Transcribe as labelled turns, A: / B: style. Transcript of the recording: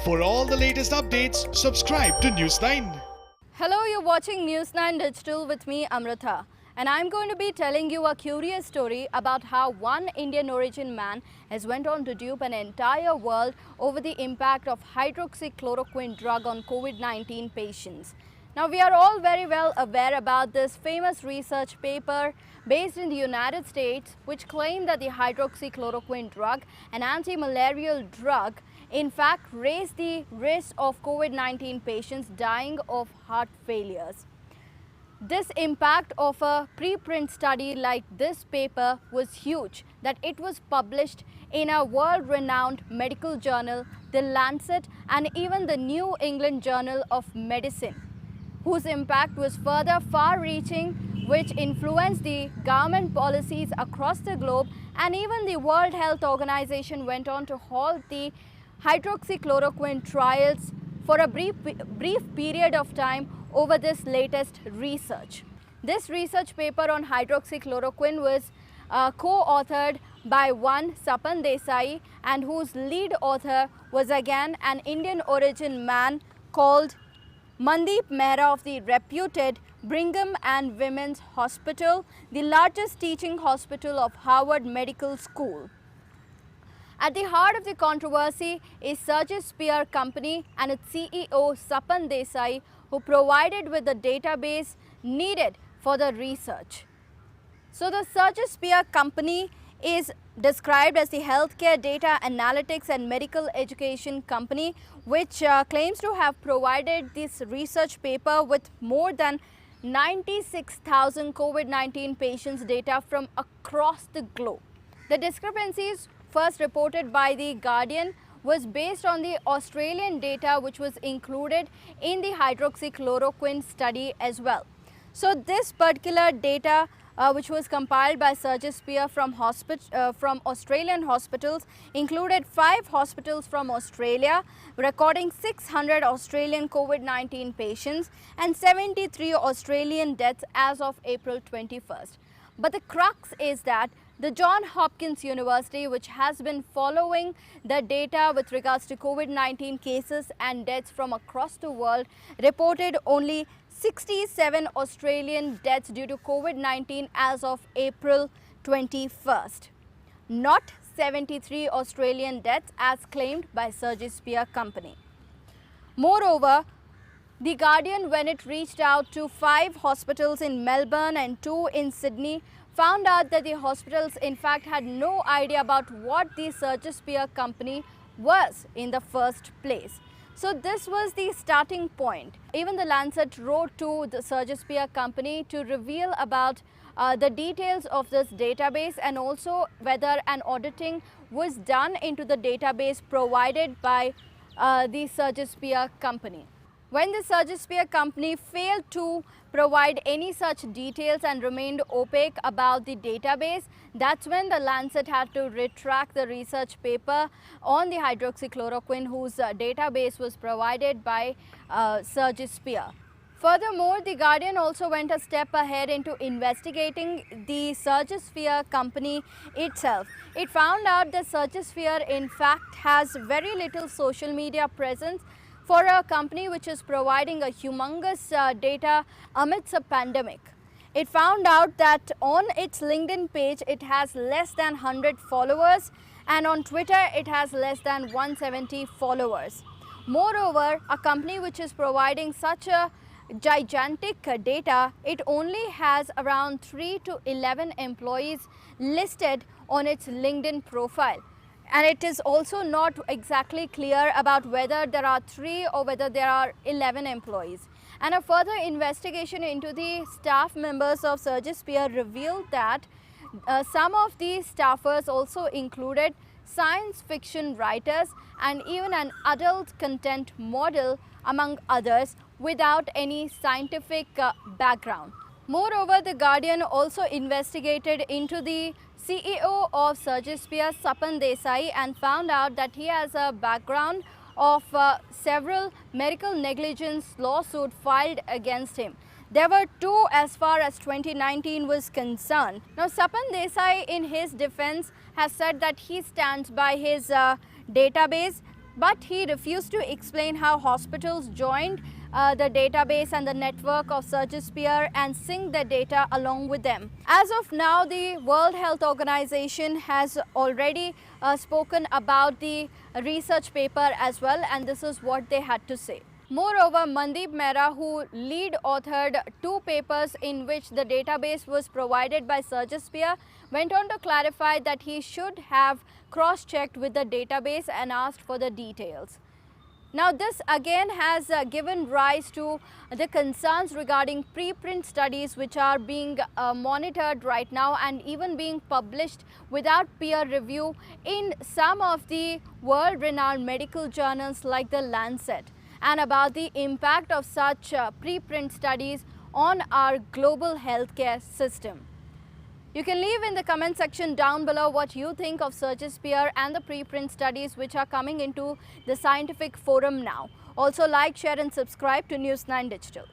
A: For all the latest updates, subscribe to News9.
B: Hello, you're watching News9 Digital with me, Amrita. And I'm going to be telling you a curious story about how one Indian origin man has went on to dupe an entire world over the impact of hydroxychloroquine drug on COVID-19 patients. Now, we are all very well aware about this famous research paper based in the United States which claimed that the hydroxychloroquine drug, an anti-malarial drug, in fact raised the risk of COVID-19 patients dying of heart failures. This impact of a preprint study like this paper was huge, that it was published in a world-renowned medical journal, The Lancet, and even the New England Journal of Medicine, whose impact was further far-reaching, which influenced the government policies across the globe, and even the World Health Organization went on to halt the hydroxychloroquine trials for a brief period of time over this latest research. This research paper on hydroxychloroquine was co-authored by one Sapan Desai, and whose lead author was again an Indian origin man called Mandeep Mehra of the reputed Brigham and Women's Hospital, the largest teaching hospital of Harvard Medical School. At the heart of the controversy is Sergio Spear Company and its CEO Sapan Desai, who provided with the database needed for the research. So the Sergio Spear Company is described as the healthcare data analytics and medical education company, which claims to have provided this research paper with more than 96,000 COVID-19 patients' data from across the globe. The discrepancies first reported by The Guardian was based on the Australian data which was included in the hydroxychloroquine study as well. So this particular data which was compiled by Sergio Spear from Australian hospitals included 5 hospitals from Australia recording 600 Australian COVID-19 patients and 73 Australian deaths as of April 21st. But the crux is that the Johns Hopkins University, which has been following the data with regards to COVID-19 cases and deaths from across the world, reported only 67 Australian deaths due to COVID-19 as of April 21st, not 73 Australian deaths as claimed by Sergio Spear Company. Moreover, The Guardian, when it reached out to 5 hospitals in Melbourne and 2 in Sydney, found out that the hospitals in fact had no idea about what the Sergio Spear Company was in the first place. So this was the starting point. Even The Lancet wrote to the Sergio Spear Company to reveal about the details of this database and also whether an auditing was done into the database provided by the Sergio Spear Company. When the Sergio Spear Company failed to provide any such details and remained opaque about the database, that's when The Lancet had to retract the research paper on the hydroxychloroquine, whose database was provided by Sergio Spear. Furthermore, The Guardian also went a step ahead into investigating the Sergio Spear Company itself. It found out that Sergio Spear in fact has very little social media presence for a company which is providing a humongous data amidst a pandemic. It found out that on its LinkedIn page it has less than 100 followers, and on Twitter it has less than 170 followers. Moreover, a company which is providing such a gigantic data, it only has around 3 to 11 employees listed on its LinkedIn profile. And it is also not exactly clear about whether there are 3 or whether there are 11 employees. And a further investigation into the staff members of Sergio Spear revealed that some of these staffers also included science fiction writers and even an adult content model, among others, without any scientific background. Moreover, The Guardian also investigated into the CEO of Sergio Spear, Sapan Desai, and found out that he has a background of several medical negligence lawsuits filed against him. There were 2 as far as 2019 was concerned. Now, Sapan Desai, in his defense, has said that he stands by his database But he refused to explain how hospitals joined the database and the network of Surgisphere and sync the data along with them. As of now, the World Health Organization has already spoken about the research paper as well, and this is what they had to say. Moreover, Mandeep Mehra, who lead authored 2 papers in which the database was provided by Surgisphere, went on to clarify that he should have cross-checked with the database and asked for the details. Now, this again has given rise to the concerns regarding preprint studies which are being monitored right now and even being published without peer review in some of the world-renowned medical journals like the Lancet, and about the impact of such preprint studies on our global healthcare system. You can leave in the comment section down below what you think of Surgisphere and the preprint studies which are coming into the scientific forum now. Also like, share and subscribe to News9 Digital.